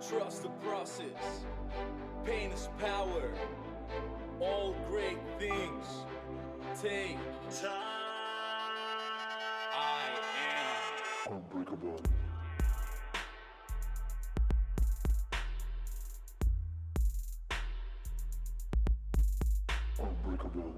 Trust the process. Pain is power. All great things take time. I am unbreakable. Unbreakable.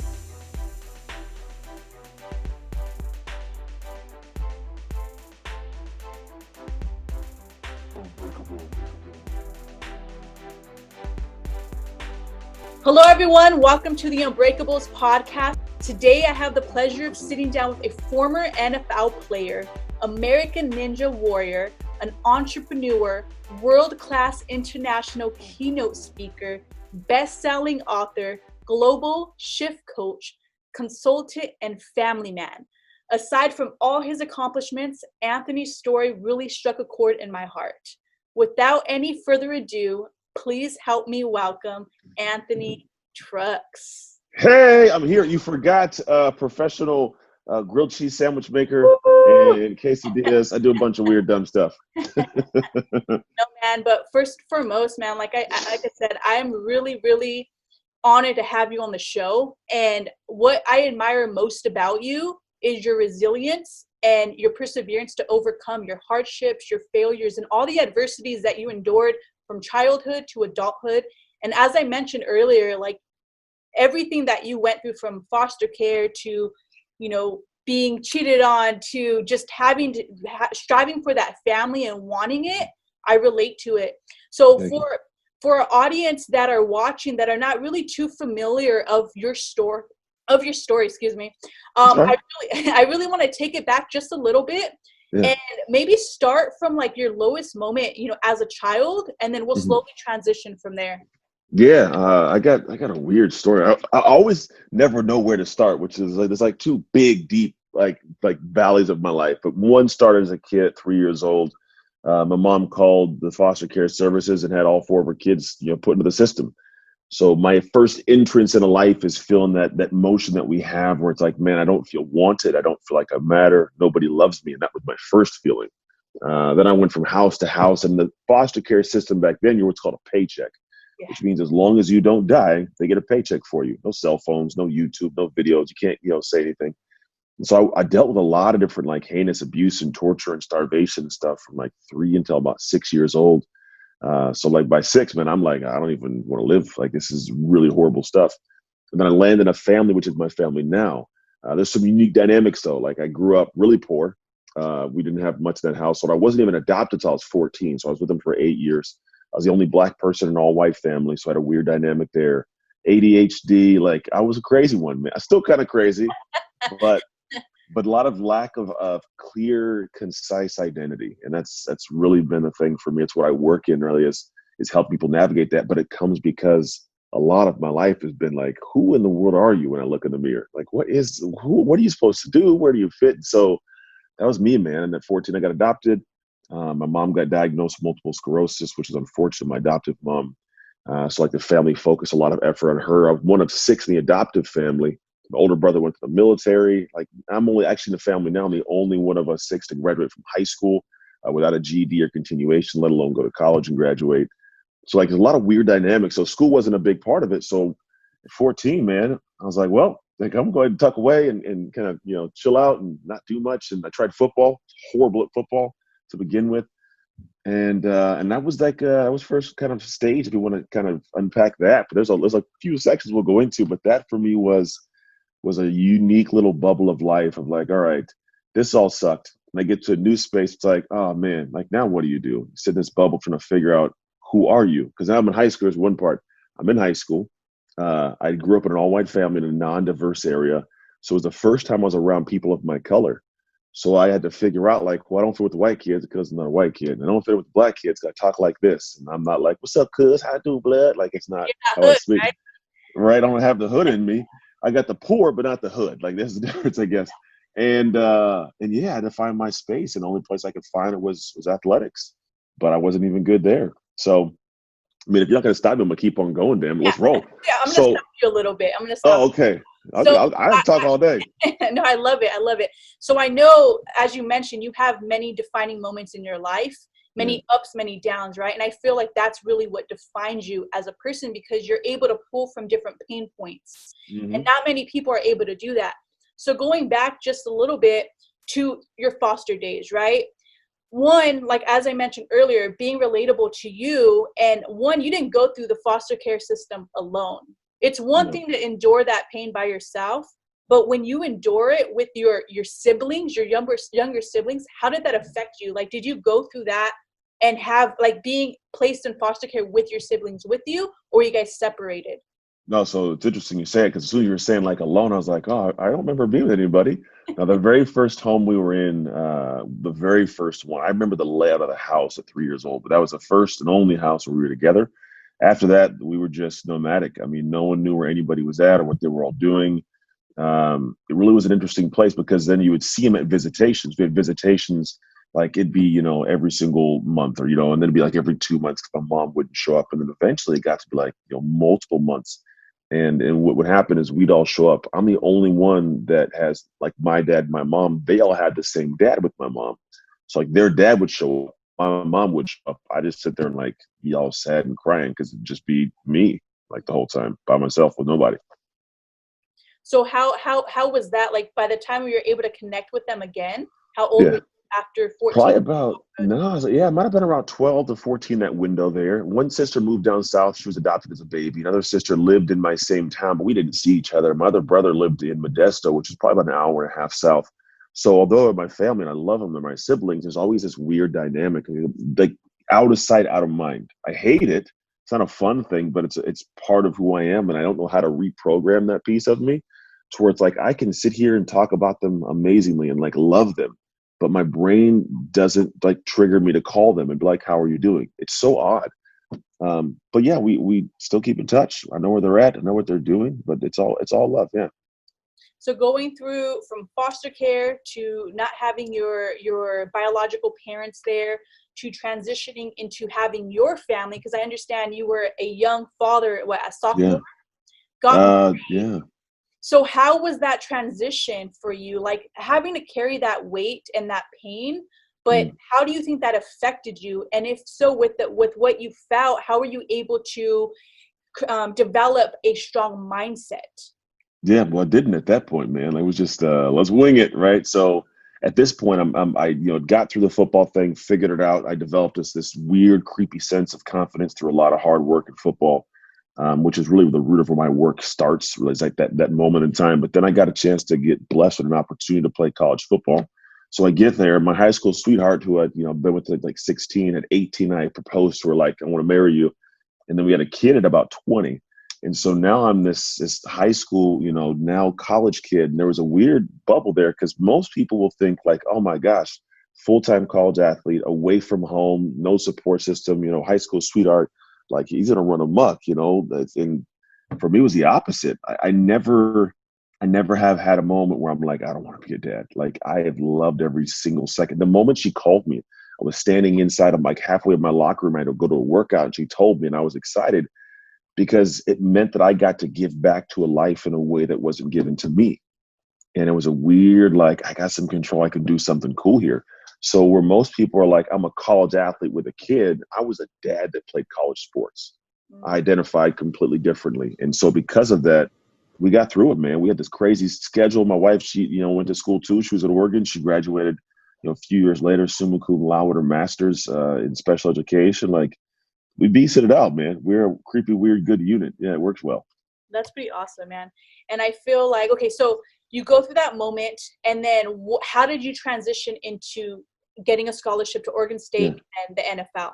Hello, everyone. Welcome to the Unbreakables podcast. Today, I have the pleasure of sitting down with a former NFL player, American Ninja Warrior, an entrepreneur, world-class international keynote speaker, best-selling author, global shift coach, consultant, and family man. Aside from all his accomplishments, Anthony's story really struck a chord in my heart. Without any further ado, please help me welcome ANTHONYTRUCKS. Hey, I'm here. You forgot professional grilled cheese sandwich maker and quesadillas. I do a bunch of weird, dumb stuff. No, man, but first and foremost, man, like I said, I'm really, really honored to have you on the show. And what I admire most about you is your resilience and your perseverance to overcome your hardships, your failures, and all the adversities that you endured from childhood to adulthood. And as I mentioned earlier, like everything that you went through from foster care to, you know, being cheated on to just having to striving for that family and wanting it, I relate to it. So for our audience that are watching that are not really too familiar of your story, excuse me, I really want to take it back just a little bit. Yeah. And maybe start from like your lowest moment, you know, as a child, and then we'll slowly transition from there. Yeah, I got a weird story. I always never know where to start, which is like there's like two big, deep like valleys of my life. But one started as a kid, 3 years old. My mom called the foster care services and had all four of her kids, you know, put into the system. So my first entrance into life is feeling that motion that we have where it's like, man, I don't feel wanted. I don't feel like I matter. Nobody loves me. And that was my first feeling. Then I went from house to house, and the foster care system back then, you were what's called a paycheck, which means as long as you don't die, they get a paycheck for you. No cell phones, no YouTube, no videos. You can't, you know, say anything. And so I dealt with a lot of different like heinous abuse and torture and starvation and stuff from like 3 until about 6 years old. So like by 6, man, I'm like, I don't even want to live. Like, this is really horrible stuff. And then I landed in a family, which is my family now. There's some unique dynamics though. Like I grew up really poor. We didn't have much in that household. I wasn't even adopted until I was 14. So I was with them for 8 years. I was the only black person in an all white family. So I had a weird dynamic there. ADHD, like I was a crazy one, man. I'm still kind of crazy, but a lot of lack of clear, concise identity. And that's really been a thing for me. It's what I work in really is help people navigate that. But it comes because a lot of my life has been like, who in the world are you when I look in the mirror? Like, what are you supposed to do? Where do you fit? And so that was me, man. And at 14, I got adopted. My mom got diagnosed with multiple sclerosis, which is unfortunate, my adoptive mom. So like the family focused a lot of effort on her. I'm one of 6 in the adoptive family. My older brother went to the military. Like I'm only actually in the family now. I'm the only one of us 6 to graduate from high school without a GED or continuation, let alone go to college and graduate. So like there's a lot of weird dynamics. So school wasn't a big part of it. So at 14, man, I was like, well, like I'm going to tuck away and kind of, you know, chill out and not do much. And I tried football, horrible at football to begin with. And that was like that was first kind of stage if you want to kind of unpack that. But there's a few sections we'll go into. But that for me was a unique little bubble of life of like, all right, this all sucked. And I get to a new space. It's like, oh man, like now what do? You sit in this bubble trying to figure out who are you? Because now I'm in high school. There's one part. I'm in high school. I grew up in an all-white family in a non-diverse area. So it was the first time I was around people of my color. So I had to figure out like, well, I don't fit with the white kids because I'm not a white kid. And I don't fit with the black kids because I talk like this. And I'm not like, what's up, cuz? How do, blood? Like it's not how I speak. Right? I don't have the hood in me. I got the poor, but not the hood. Like there's a difference, I guess. And yeah, I had to find my space. And the only place I could find it was athletics. But I wasn't even good there. So I mean, if you're not going to stop me, I'm going to keep on going, damn. Let's roll. Yeah, I'm going to stop you a little bit. I'm going to stop. Oh, okay. I have to talk all day. No, I love it. I love it. So I know, as you mentioned, you have many defining moments in your life. many ups, many downs, right? And I feel like that's really what defines you as a person, because you're able to pull from different pain points. And not many people are able to do that. So going back just a little bit to your foster days, right? One, like as I mentioned earlier, being relatable to you, and one, you didn't go through the foster care system alone. It's one thing to endure that pain by yourself, but when you endure it with your siblings, your younger siblings, how did that affect you? Like, did you go through that and have like being placed in foster care with your siblings with you, or were you guys separated? No, so it's interesting you say it, because as soon as you were saying like alone, I was like, oh, I don't remember being with anybody. Now, the very first home we were in, the very first one, I remember the layout of the house at 3 years old, but that was the first and only house where we were together. After that, we were just nomadic. I mean, no one knew where anybody was at or what they were all doing. It really was an interesting place, because then you would see them at visitations. We had visitations, like it'd be, every single month, or, and then it'd be like every 2 months because my mom wouldn't show up. And then eventually it got to be like, multiple months. And what would happen is we'd all show up. I'm the only one that has, like, my dad and my mom, they all had the same dad with my mom. So like their dad would show up, my mom would show up. I just sit there and like be all sad and crying, because it'd just be me like the whole time by myself with nobody. So how was that? Like, by the time we were able to connect with them again, how old were you after 14? Probably about, no, I was like, it might have been around 12 to 14, that window there. One sister moved down south. She was adopted as a baby. Another sister lived in my same town, but we didn't see each other. My other brother lived in Modesto, which is probably about an hour and a half south. So although they're my family and I love them, they're my siblings, there's always this weird dynamic, like out of sight, out of mind. I hate it. It's not a fun thing, but it's part of who I am, and I don't know how to reprogram that piece of me to where it's like I can sit here and talk about them amazingly and like love them, but my brain doesn't like trigger me to call them and be like, how are you doing? It's so odd. But yeah, we still keep in touch. I know where they're at. I know what they're doing, but it's all love. Yeah. So going through from foster care to not having your biological parents there, to transitioning into having your family, because I understand you were a young father, a sophomore? Yeah. So how was that transition for you? Like having to carry that weight and that pain, but how do you think that affected you? And if so, with what you felt, how were you able to develop a strong mindset? Yeah, well, I didn't at that point, man. I was just let's wing it, right? So at this point, I got through the football thing, figured it out. I developed this weird, creepy sense of confidence through a lot of hard work in football, which is really the root of where my work starts. Really, it's like that moment in time. But then I got a chance to get blessed with an opportunity to play college football. So I get there. My high school sweetheart, who I'd been with like 16, at 18, I proposed to her, like, I want to marry you. And then we had a kid at about 20. And so now I'm this high school, now college kid. And there was a weird bubble there, because most people will think like, oh my gosh, full-time college athlete, away from home, no support system, high school sweetheart, like he's going to run amok, And for me, it was the opposite. I never have had a moment where I'm like, I don't want to be a dad. Like, I have loved every single second. The moment she called me, I was standing inside, I'm like halfway in my locker room. I had to go to a workout, and she told me, and I was excited, because it meant that I got to give back to a life in a way that wasn't given to me. And it was a weird, like, I got some control. I can do something cool here. So where most people are like, I'm a college athlete with a kid, I was a dad that played college sports. I identified completely differently. And so because of that, we got through it, man. We had this crazy schedule. My wife, she, went to school too. She was at Oregon. She graduated, a few years later, summa cum laude with her master's in special education. Like, we beasted it out, man. We're a creepy, weird, good unit. Yeah, it works well. That's pretty awesome, man. And I feel like, okay, so you go through that moment, and then how did you transition into getting a scholarship to Oregon State and the NFL?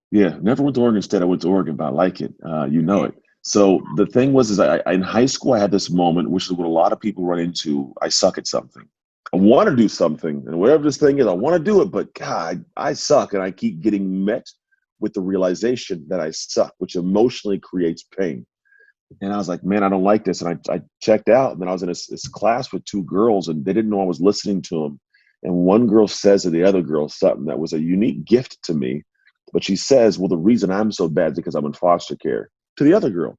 Yeah, never went to Oregon State. I went to Oregon, but I like it. It. So the thing was, I in high school, I had this moment, which is what a lot of people run into. I suck at something. I want to do something, and whatever this thing is, I want to do it, but God, I suck, and I keep getting met with the realization that I suck, which emotionally creates pain. And I was like, man, I don't like this. And I checked out, and then I was in this class with two girls, and they didn't know I was listening to them. And one girl says to the other girl something that was a unique gift to me. But she says, well, the reason I'm so bad is because I'm in foster care, to the other girl.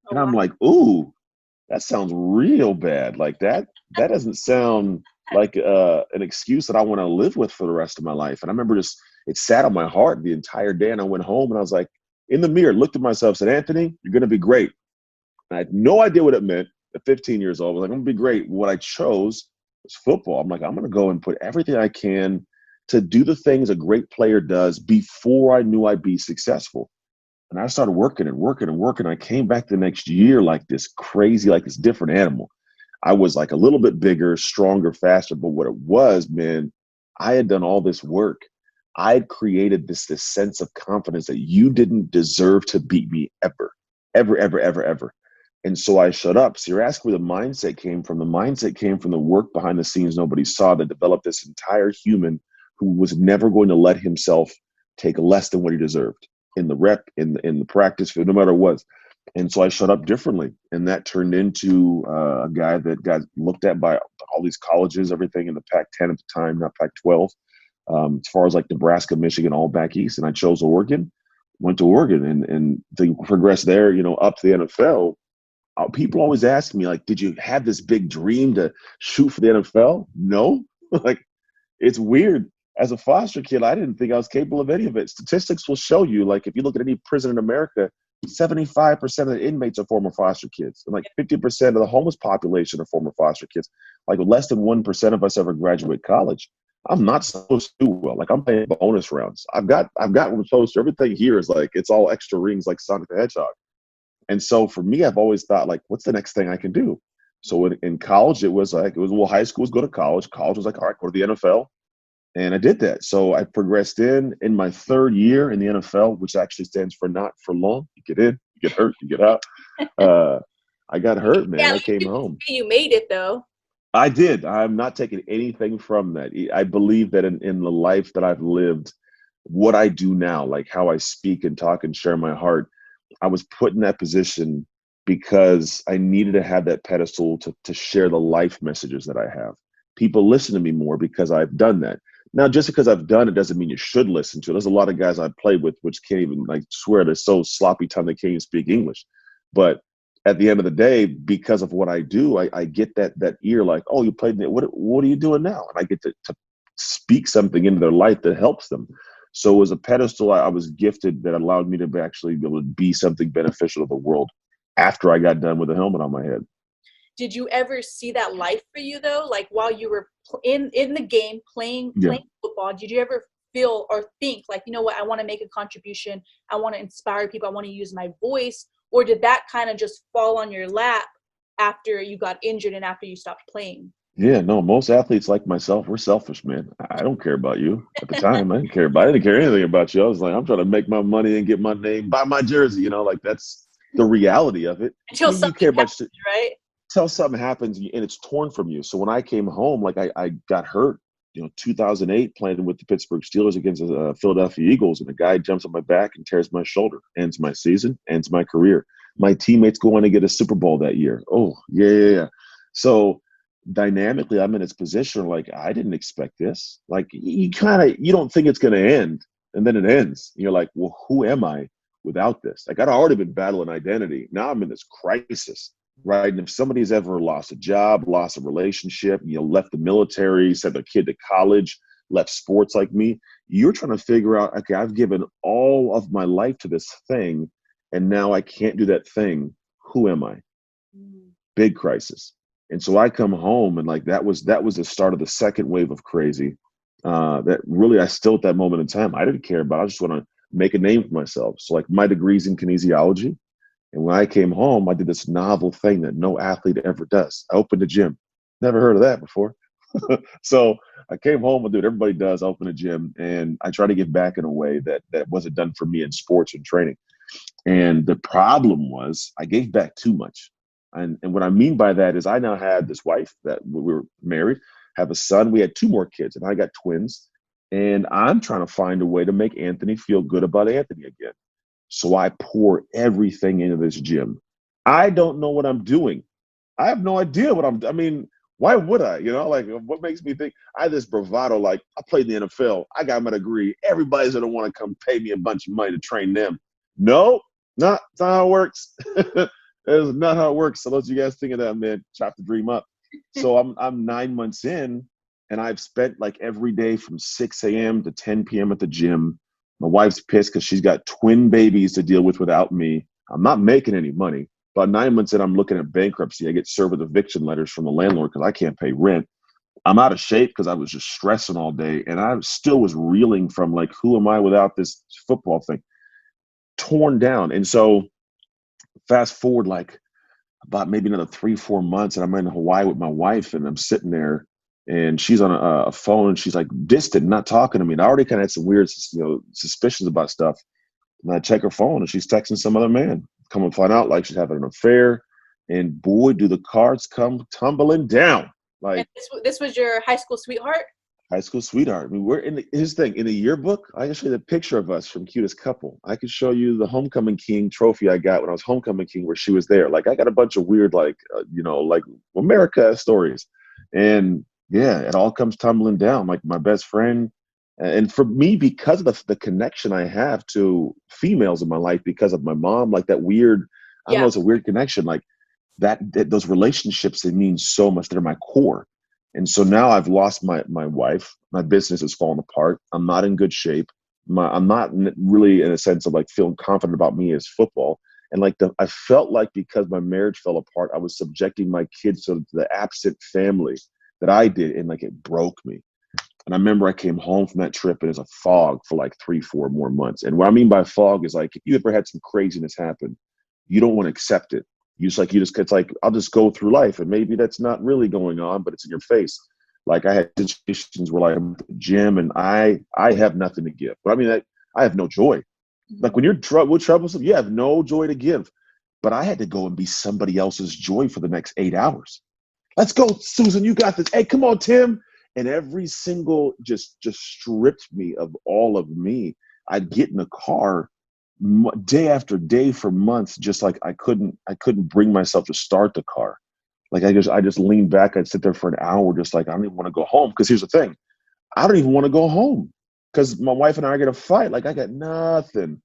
And I'm like, ooh, that sounds real bad. Like that doesn't sound like an excuse that I want to live with for the rest of my life. And I remember just it sat on my heart the entire day. And I went home and I was like, in the mirror, looked at myself, said, Anthony, you're going to be great. And I had no idea what it meant at 15 years old. I was like, I'm going to be great. What I chose was football. I'm like, I'm going to go and put everything I can to do the things a great player does before I knew I'd be successful. And I started working and working and working. I came back the next year like this crazy, like this different animal. I was like a little bit bigger, stronger, faster. But what it was, man, I had done all this work. I had created this sense of confidence that you didn't deserve to beat me ever, ever, ever, ever, ever. And so I shut up. So you're asking where the mindset came from. The mindset came from the work behind the scenes nobody saw that developed this entire human who was never going to let himself take less than what he deserved in the rep, in the practice, no matter what. And so I shut up differently. And that turned into a guy that got looked at by all these colleges, everything in the Pac-10 at the time, not Pac-12, as far as like Nebraska, Michigan, all back east. And I chose Oregon, went to Oregon and to progress there, up to the NFL. People always ask me, like, did you have this big dream to shoot for the NFL? No. Like, it's weird. As a foster kid, I didn't think I was capable of any of it. Statistics will show you, like, if you look at any prison in America, 75% of the inmates are former foster kids. And like 50% of the homeless population are former foster kids. Like less than 1% of us ever graduate college. I'm not supposed to do well. Like I'm playing bonus rounds. I've got what I'm supposed to. Everything here is like, it's all extra rings like Sonic the Hedgehog. And so for me, I've always thought like, what's the next thing I can do? So in college, it was well, high school was go to college. College was like, all right, go to the NFL. And I did that. So I progressed in my third year in the NFL, which actually stands for not for long. You get in, you get hurt, you get out. I got hurt, man. Yeah, I came home. You made it though. I did. I'm not taking anything from that. I believe that in the life that I've lived, what I do now, like how I speak and talk and share my heart, I was put in that position because I needed to have that pedestal to share the life messages that I have. People listen to me more because I've done that. Now, just because I've done it doesn't mean you should listen to it. There's a lot of guys I've played with which can't even, like, swear they're so sloppy tongue they can't even speak English. But at the end of the day, because of what I do, I get that ear like, oh, you played it. What are you doing now? And I get to speak something into their life that helps them. So it was a pedestal I was gifted that allowed me to actually be able to be something beneficial to the world after I got done with a helmet on my head. Did you ever see that life for you though? Like while you were in the game playing football, did you ever feel or think like, you know what, I want to make a contribution. I want to inspire people. I want to use my voice. Or did that kind of just fall on your lap after you got injured and after you stopped playing? Yeah, no, most athletes like myself, we're selfish, man. I don't care about you. At the time, I didn't care anything about you. I was like, I'm trying to make my money and get my name, buy my jersey, like that's the reality of it. Until you care about happens, right? Till something happens and it's torn from you. So when I came home, like I got hurt, 2008 playing with the Pittsburgh Steelers against the Philadelphia Eagles, and a guy jumps on my back and tears my shoulder, ends my season, ends my career. My teammates go on to get a Super Bowl that year. Oh, yeah. So dynamically, I'm in its position like, I didn't expect this. Like you don't think it's going to end, and then it ends. You're like, well, who am I without this? Like I'd already been battling identity. Now I'm in this crisis. Right. And if somebody's ever lost a job, lost a relationship, left the military, sent their kid to college, left sports like me, you're trying to figure out, okay, I've given all of my life to this thing, and now I can't do that thing. Who am I? Big crisis. And so I come home, and like that was the start of the second wave of crazy. That really, I still at that moment in time, I didn't care about. I just want to make a name for myself. So like my degree's in kinesiology. And when I came home, I did this novel thing that no athlete ever does. I opened a gym. Never heard of that before. So I came home and did what everybody does, open a gym. And I try to give back in a way that wasn't done for me in sports and training. And the problem was I gave back too much. And what I mean by that is I now had this wife that we were married, have a son. We had two more kids, and I got twins. And I'm trying to find a way to make Anthony feel good about Anthony again. So I pour everything into this gym. I don't know what I'm doing. I have no idea what I mean, why would I? Like what makes me think I have this bravado, like I played in the NFL. I got my degree. Everybody's going to want to come pay me a bunch of money to train them. No, that's not how it works. That's not how it works. So those of you guys thinking that, man, chop the dream up. So I'm 9 months in, And I've spent like every day from 6 a.m. to 10 p.m. at the gym. My wife's pissed because she's got twin babies to deal with without me. I'm not making any money. About 9 months in, I'm looking at bankruptcy. I get served with eviction letters from the landlord because I can't pay rent. I'm out of shape because I was just stressing all day. And I still was reeling from like, who am I without this football thing? Torn down. And so fast forward like about maybe another 3-4 months, and I'm in Hawaii with my wife, and I'm sitting there, and she's on a phone, and she's like distant, not talking to me. And I already kind of had some weird, suspicions about stuff. And I check her phone, and she's texting some other man. Come and find out, like she's having an affair. And boy, do the cards come tumbling down. Like, and this was your high school sweetheart? High school sweetheart. I mean, here's the thing. In the yearbook, I can show you the picture of us from Cutest Couple. I can show you the Homecoming King trophy I got when I was Homecoming King, where she was there. Like, I got a bunch of weird, like America stories. And yeah, it all comes tumbling down. Like, my best friend. And for me, because of the connection I have to females in my life, because of my mom, like that weird, I don't know, it's a weird connection. Like those relationships, they mean so much. They're my core. And so now I've lost my wife. My business has fallen apart. I'm not in good shape. I'm not really in a sense of like feeling confident about me as football. And like I felt like because my marriage fell apart, I was subjecting my kids to the absent family that I did. And like, it broke me. And I remember I came home from that trip and it was a fog for like 3-4 more months. And what I mean by fog is like, if you ever had some craziness happen, you don't want to accept it. It's like, I'll just go through life and maybe that's not really going on, but it's in your face. Like, I had situations where like I'm at the gym and I have nothing to give. But I mean, I have no joy. Like when you're troublesome, you have no joy to give. But I had to go and be somebody else's joy for the next 8 hours. Let's go, Susan, you got this. Hey, come on, Tim. And every single just stripped me of all of me. I'd get in the car day after day for months, just like I couldn't bring myself to start the car. Like I just leaned back. I'd sit there for an hour, just like, I don't even want to go home. Because here's the thing, I don't even want to go home because my wife and I are gonna fight. Like, I got nothing.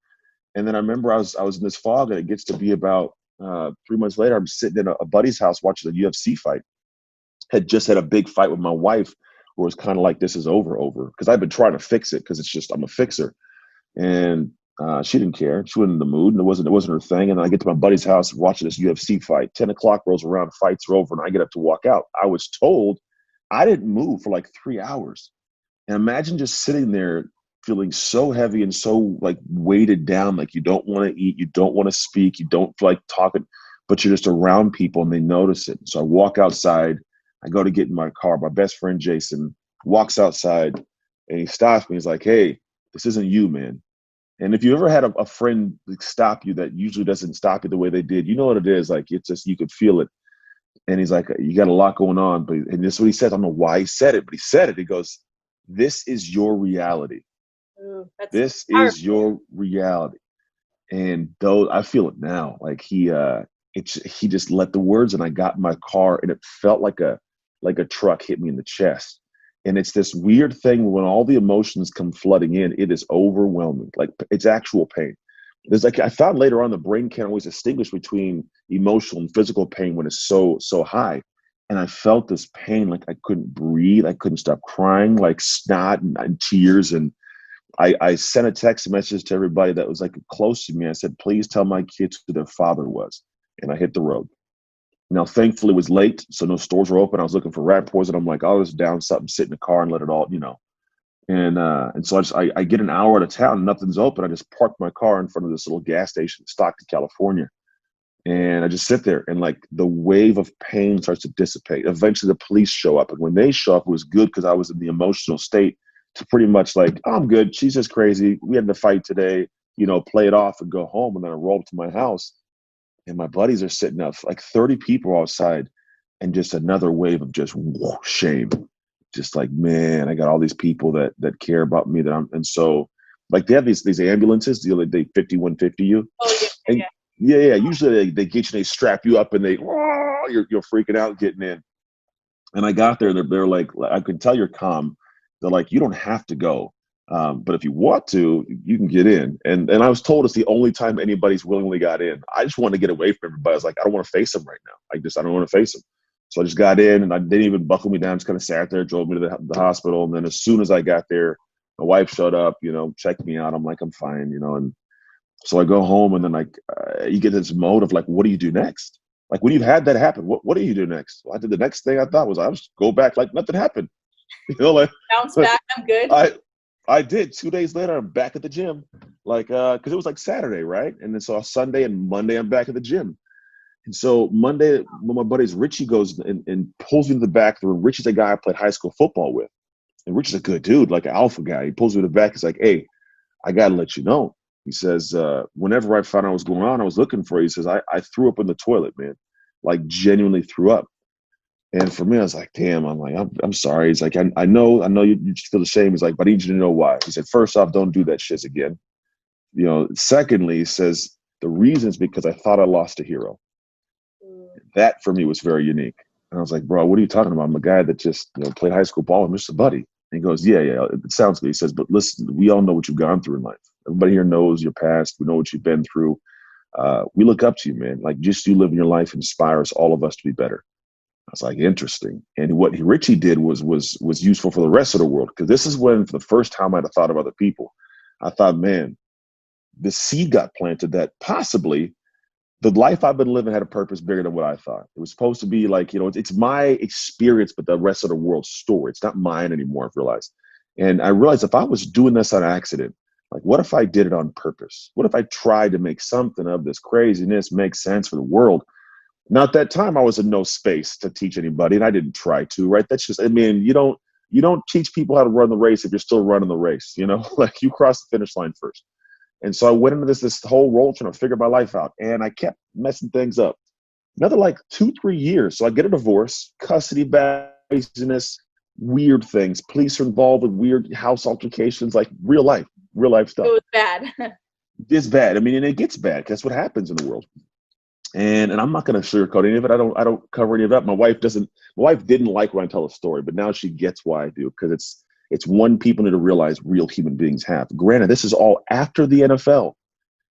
And then I remember I was in this fog, and it gets to be about 3 months later. I'm sitting in a buddy's house watching a UFC fight. Had just had a big fight with my wife, where it was kind of like, this is over. Because I've been trying to fix it because it's just, I'm a fixer. And she didn't care. She wasn't in the mood, and it wasn't her thing. And then I get to my buddy's house watching this UFC fight. 10 o'clock rolls around, fights are over, and I get up to walk out. I was told I didn't move for like 3 hours. And imagine just sitting there feeling so heavy and so like weighted down, like you don't want to eat, you don't want to speak, you don't feel like talking, but you're just around people and they notice it. So I walk outside. I go to get in my car. My best friend, Jason, walks outside and he stops me. He's like, hey, this isn't you, man. And if you ever had a friend stop you that usually doesn't stop you the way they did, you know what it is. Like, it's just, you could feel it. And he's like, you got a lot going on. And this is what he said. I don't know why he said it, but he said it. He goes, this is your reality. Ooh, this is your reality. And though I feel it now, like he just let the words, and I got in my car, and it felt like a truck hit me in the chest. And it's this weird thing when all the emotions come flooding in, it is overwhelming. Like, it's actual pain. There's like, I found later on, the brain can't always distinguish between emotional and physical pain when it's so high. And I felt this pain, like I couldn't breathe. I couldn't stop crying, like snot and tears. And I sent a text message to everybody that was like close to me. I said, please tell my kids who their father was. And I hit the road. Now, thankfully, it was late, so no stores were open. I was looking for rat poison. I'm like, I'll just down something, sit in the car, and let it all, And so I get an hour out of town, and nothing's open. I just parked my car in front of this little gas station in Stockton, California. And I just sit there, and like the wave of pain starts to dissipate. Eventually, the police show up. And when they show up, it was good because I was in the emotional state to pretty much like, oh, I'm good. She's just crazy. We had to fight today, play it off and go home. And then I rolled to my house. And my buddies are sitting up, like 30 people outside, and just another wave of just shame. Just like, man, I got all these people that care about me. And so, like, they have these ambulances, they 5150 you. Oh, yeah. And yeah. Usually they get you, they strap you up, and you're freaking out getting in. And I got there, they're like, I could tell you're calm. They're like, you don't have to go. But if you want to, you can get in. And I was told it's the only time anybody's willingly got in. I just want to get away from everybody. I was like, I don't want to face them right now. I don't want to face them. So I just got in, and I didn't even buckle me down. Just kind of sat there, drove me to the hospital. And then as soon as I got there, my wife showed up, checked me out. I'm like, I'm fine, and so I go home, and then you get this mode of like, what do you do next? Like when you've had that happen, what do you do next? Well, I did the next thing I thought was I just go back like nothing happened. Like Bounce back, I'm good. I did. 2 days later, I'm back at the gym, because it was like Saturday, right? And then so Sunday and Monday, I'm back at the gym. And so Monday, when my buddies Richie goes and pulls me to the back of the room. Richie's a guy I played high school football with, and Richie's a good dude, like an alpha guy. He pulls me to the back. He's like, "Hey, I gotta let you know." He says, "Whenever I found out what was going on, I was looking for you." He says, "I threw up in the toilet, man, like genuinely threw up." And for me, I was like, damn, I'm sorry. He's like, I know you feel the shame. He's like, but I need you to know why. He said, first off, don't do that shit again. Secondly, he says, the reason is because I thought I lost a hero. That for me was very unique. And I was like, bro, what are you talking about? I'm a guy that just played high school ball with Mr. Buddy. And he goes, yeah, it sounds good. He says, but listen, we all know what you've gone through in life. Everybody here knows your past. We know what you've been through. We look up to you, man. Like just you living your life inspires all of us to be better. I was like, interesting. And what Richie did was useful for the rest of the world. Because this is when, for the first time, I'd have thought of other people. I thought, man, the seed got planted that possibly the life I've been living had a purpose bigger than what I thought. It was supposed to be like, it's my experience, but the rest of the world's story. It's not mine anymore, I've realized. And I realized if I was doing this on accident, like, what if I did it on purpose? What if I tried to make something of this craziness make sense for the world? Now, at that time, I was in no space to teach anybody, and I didn't try to, right? That's just, you don't teach people how to run the race if you're still running the race, like you cross the finish line first. And so I went into this whole role trying to figure my life out, and I kept messing things up. Another 2-3 years. So I get a divorce, custody business, weird things. Police are involved with weird house altercations, like real life stuff. It was bad. It's bad. And it gets bad. That's what happens in the world. And I'm not going to sugarcoat any of it. I don't cover any of that. My wife didn't like when I tell a story, but now she gets why I do, because it's one people need to realize real human beings have. Granted, this is all after the NFL.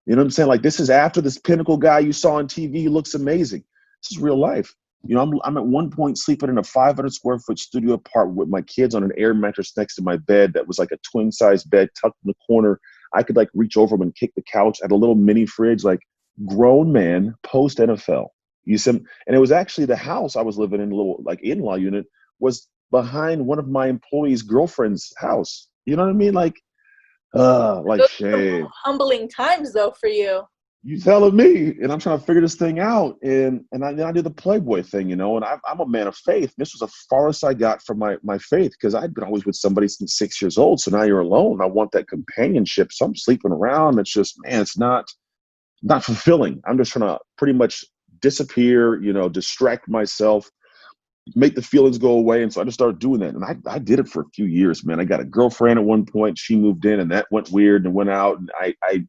You know what I'm saying? Like, this is after this pinnacle guy you saw on TV who looks amazing. This is real life. I'm at one point sleeping in a 500 square foot studio apartment with my kids on an air mattress next to my bed that was like a twin size bed tucked in the corner. I could reach over them and kick the couch at a little mini fridge, grown man post NFL. And it was actually the house I was living in, a little in-law unit, was behind one of my employees' girlfriend's house. You know what I mean? Those shame. are humbling times though for you. You telling me, and I'm trying to figure this thing out, and I did the Playboy thing, and I'm a man of faith. This was the farthest I got from my faith, because I'd been always with somebody since 6 years old. So now you're alone. I want that companionship. So I'm sleeping around. It's just, man, it's not fulfilling. I'm just trying to pretty much disappear, distract myself, make the feelings go away. And so I just started doing that. And I did it for a few years, man. I got a girlfriend at one point. She moved in, and that went weird and went out. And I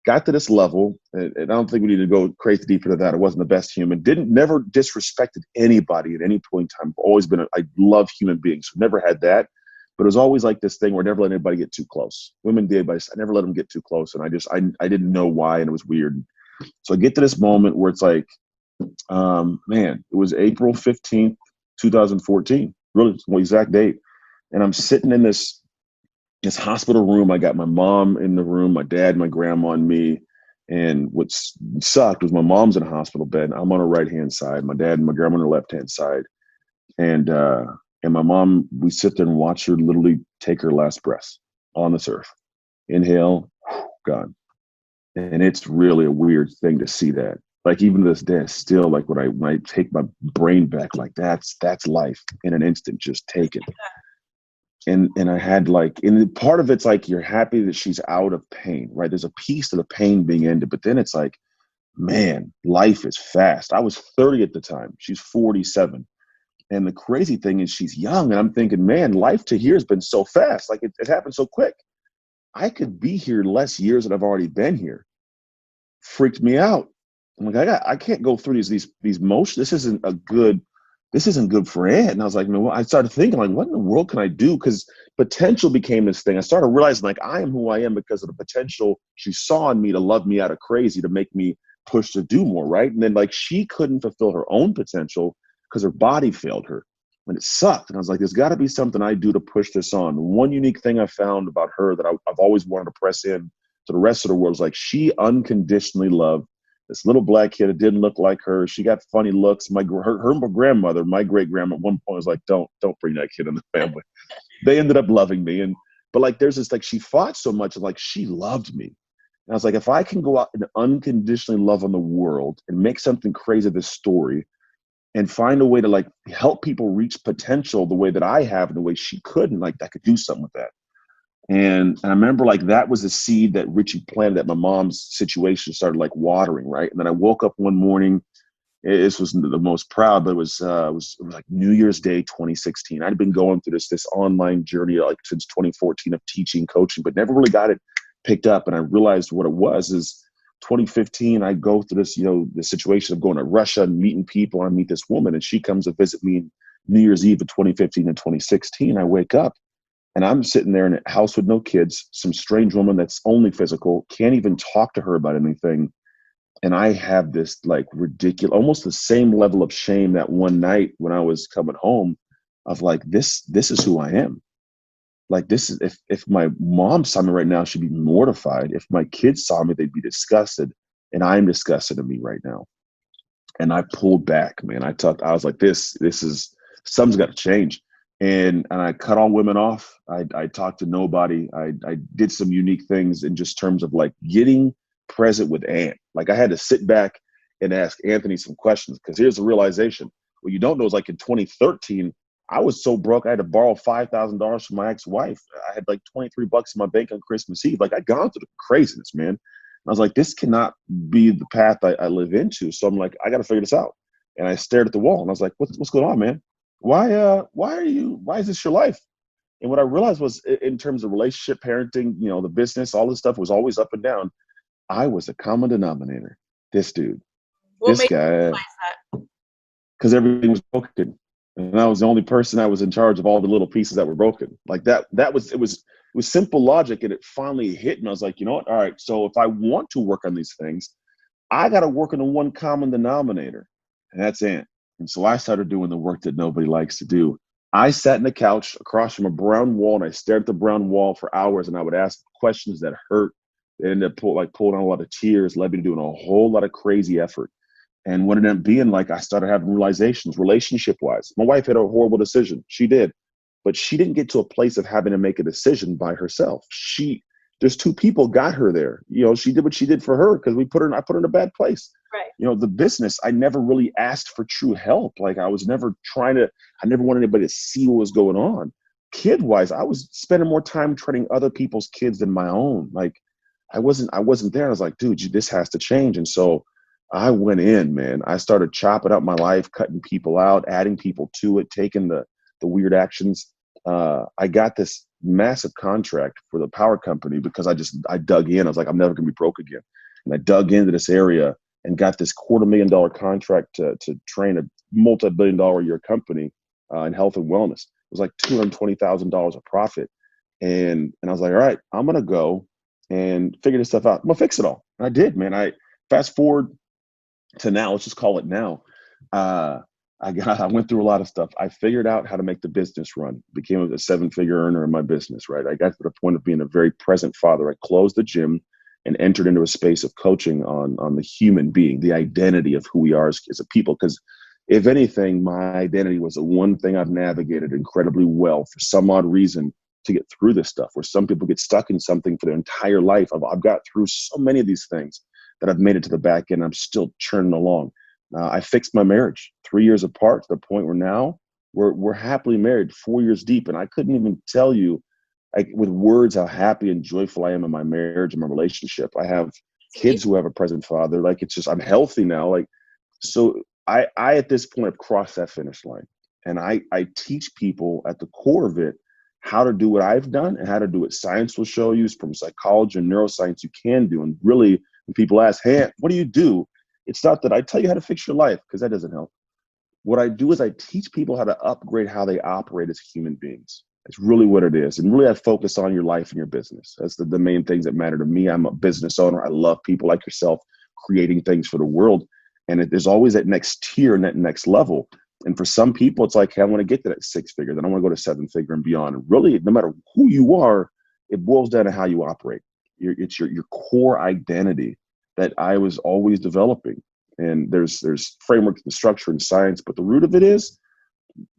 got to this level, and I don't think we need to go crazy deep into that. I wasn't the best human. Never disrespected anybody at any point in time. I love human beings. Never had that. But it was always like this thing where I never let anybody get too close. Women did, but I never let them get too close. And I didn't know why, and it was weird. So I get to this moment where it's like, it was April 15th, 2014, really the exact date. And I'm sitting in this hospital room. I got my mom in the room, my dad, my grandma, and me. And what sucked was my mom's in a hospital bed. I'm on her right-hand side. My dad and my grandma on her left-hand side. And my mom, we sit there and watch her literally take her last breath on this earth. Inhale, gone. And it's really a weird thing to see that. Even to this day, still, when I take my brain back, that's life in an instant, just taken. And I had and part of it's you're happy that she's out of pain, right? There's a piece of the pain being ended, but then it's man, life is fast. I was 30 at the time. She's 47. And the crazy thing is she's young, and I'm thinking, man, life to here has been so fast. It happened so quick. I could be here less years than I've already been here. Freaked me out. I'm like, I can't go through these motions. This isn't good for Aunt. And I was like, man, I started thinking, what in the world can I do? Because potential became this thing. I started realizing I am who I am because of the potential she saw in me to love me out of crazy, to make me push to do more, right? And then she couldn't fulfill her own potential because her body failed her. And it sucked. And I was like, there's got to be something I do to push this on. One unique thing I found about her that I've always wanted to press in to the rest of the world is like, she unconditionally loved this little black kid that didn't look like her. She got funny looks. Her grandmother, my great grandma, at one point was like, don't bring that kid in the family. They ended up loving me. But like, there's this, like, she fought so much, like, she loved me. And I was like, if I can go out and unconditionally love on the world and make something crazy of this story and find a way to like help people reach potential the way that I have and the way she couldn't, like, I could do something with that. And I remember like that was a seed that Richie planted, that my mom's situation started like watering, right? And then I woke up one morning. This was the most proud, but it was like New Year's Day 2016. I'd been going through this online journey like since 2014 of teaching, coaching, but never really got it picked up. And I realized what it was is 2015, I go through this, the situation of going to Russia and meeting people. I meet this woman and she comes to visit me New Year's Eve of 2015 and 2016. I wake up and I'm sitting there in a house with no kids, some strange woman that's only physical, can't even talk to her about anything. And I have this like ridiculous, almost the same level of shame that one night when I was coming home of like, this is who I am. Like, this is, if my mom saw me right now, she'd be mortified. If my kids saw me, they'd be disgusted. And I'm disgusted of me right now. And I pulled back, man. I was like, this is, something's got to change. And I cut all women off. I talked to nobody. I did some unique things in just terms of like getting present with Ant. Like, I had to sit back and ask Anthony some questions, because here's the realization. What you don't know is like in 2013, I was so broke I had to borrow $5,000 from my ex-wife. I had like $23 in my bank on Christmas Eve. Like, I'd gone through the craziness, man. And I was like, this cannot be the path I live into. So I'm like, I got to figure this out. And I stared at the wall and I was like, what's going on, man? Why is this your life? And what I realized was, in terms of relationship, parenting, the business, all this stuff was always up and down. I was a common denominator. This dude, What this made you guy, realize that? because everything was broken. And I was the only person that was in charge of all the little pieces that were broken. Like it was simple logic. And it finally hit me. I was like, you know what? All right. So if I want to work on these things, I got to work on the one common denominator, and that's Ant. And so I started doing the work that nobody likes to do. I sat in the couch across from a brown wall and I stared at the brown wall for hours, and I would ask questions that hurt. It ended up pulling on a lot of tears, led me to doing a whole lot of crazy effort. And what it ended up being like, I started having realizations relationship-wise. My wife had a horrible decision. She did. But she didn't get to a place of having to make a decision by herself. There's two people got her there. She did what she did for her because I put her in a bad place. Right. The business, I never really asked for true help. Like, I never wanted anybody to see what was going on. Kid-wise, I was spending more time training other people's kids than my own. Like, I wasn't there. I was like, dude, this has to change. And so I went in, man. I started chopping up my life, cutting people out, adding people to it, taking the weird actions. I got this massive contract for the power company because I dug in. I was like, I'm never going to be broke again. And I dug into this area and got this $250,000 contract to train a multi-billion-dollar a year company in health and wellness. It was like $220,000 of profit. And I was like, all right, I'm going to go and figure this stuff out. I'm going to fix it all. And I did, man. I fast forward to now, let's just call it now. I went through a lot of stuff. I figured out how to make the business run, became a 7-figure earner in my business, right? I got to the point of being a very present father. I closed the gym and entered into a space of coaching on the human being, the identity of who we are as a people. Because if anything, my identity was the one thing I've navigated incredibly well for some odd reason to get through this stuff, where some people get stuck in something for their entire life. I've got through so many of these things that I've made it to the back end. I'm still churning along. I fixed my marriage 3 years apart to the point where now we're happily married 4 years deep. And I couldn't even tell you with words how happy and joyful I am in my marriage and my relationship. I have kids who have a present father. Like, it's just, I'm healthy now. Like, so I at this point have crossed that finish line. And I teach people at the core of it how to do what I've done and how to do what science will show you from psychology and neuroscience you can do. And really, when people ask, hey, what do you do? It's not that I tell you how to fix your life, because that doesn't help. What I do is I teach people how to upgrade how they operate as human beings. It's really what it is. And really, I focus on your life and your business. That's the main things that matter to me. I'm a business owner. I love people like yourself creating things for the world. And there's always that next tier and that next level. And for some people, it's like, hey, I want to get to that 6-figure, then I want to go to 7-figure and beyond. And really, no matter who you are, it boils down to how you operate. It's your core identity that I was always developing. And there's frameworks and structure and science, but the root of it is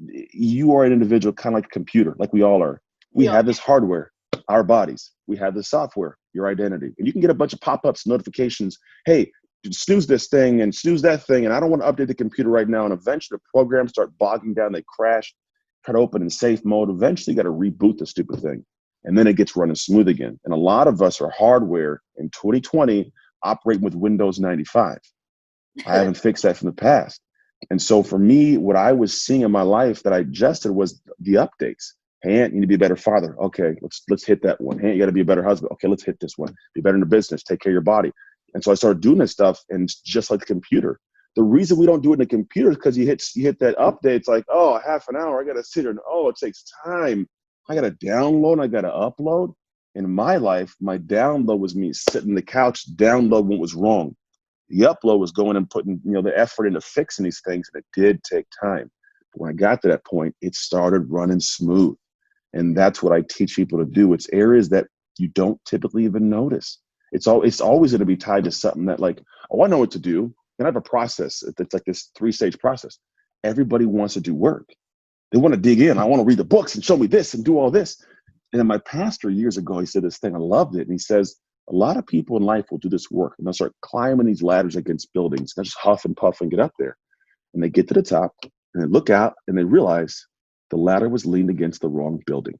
you are an individual, kind of like a computer, like we all are. We have this hardware, our bodies. We have the software, your identity. And you can get a bunch of pop-ups, notifications. Hey, snooze this thing and snooze that thing. And I don't want to update the computer right now. And eventually the programs start bogging down. They crash, try to open in safe mode. Eventually you got to reboot the stupid thing. And then it gets running smooth again. And a lot of us are hardware in 2020 operating with Windows 95. I haven't fixed that from the past. And so for me, what I was seeing in my life that I adjusted was the updates. Hey, Ant, you need to be a better father. Okay, let's hit that one. Hey, you got to be a better husband. Okay, let's hit this one. Be better in the business. Take care of your body. And so I started doing this stuff, and it's just like the computer. The reason we don't do it in the computer is because you hit that update. It's like, oh, half an hour. I got to sit here, and oh, it takes time. I got to download. I got to upload. In my life, my download was me sitting on the couch, download what was wrong. The upload was going and putting, the effort into fixing these things, and it did take time. But when I got to that point, it started running smooth. And that's what I teach people to do. It's areas that you don't typically even notice. It's always going to be tied to something that like, oh, I know what to do. And I have a process. It's like this 3-stage process. Everybody wants to do work. They want to dig in. I want to read the books and show me this and do all this. And then my pastor years ago, he said this thing, I loved it. And he says, a lot of people in life will do this work and they'll start climbing these ladders against buildings. They'll just huff and puff and get up there. And they get to the top and they look out and they realize the ladder was leaned against the wrong building.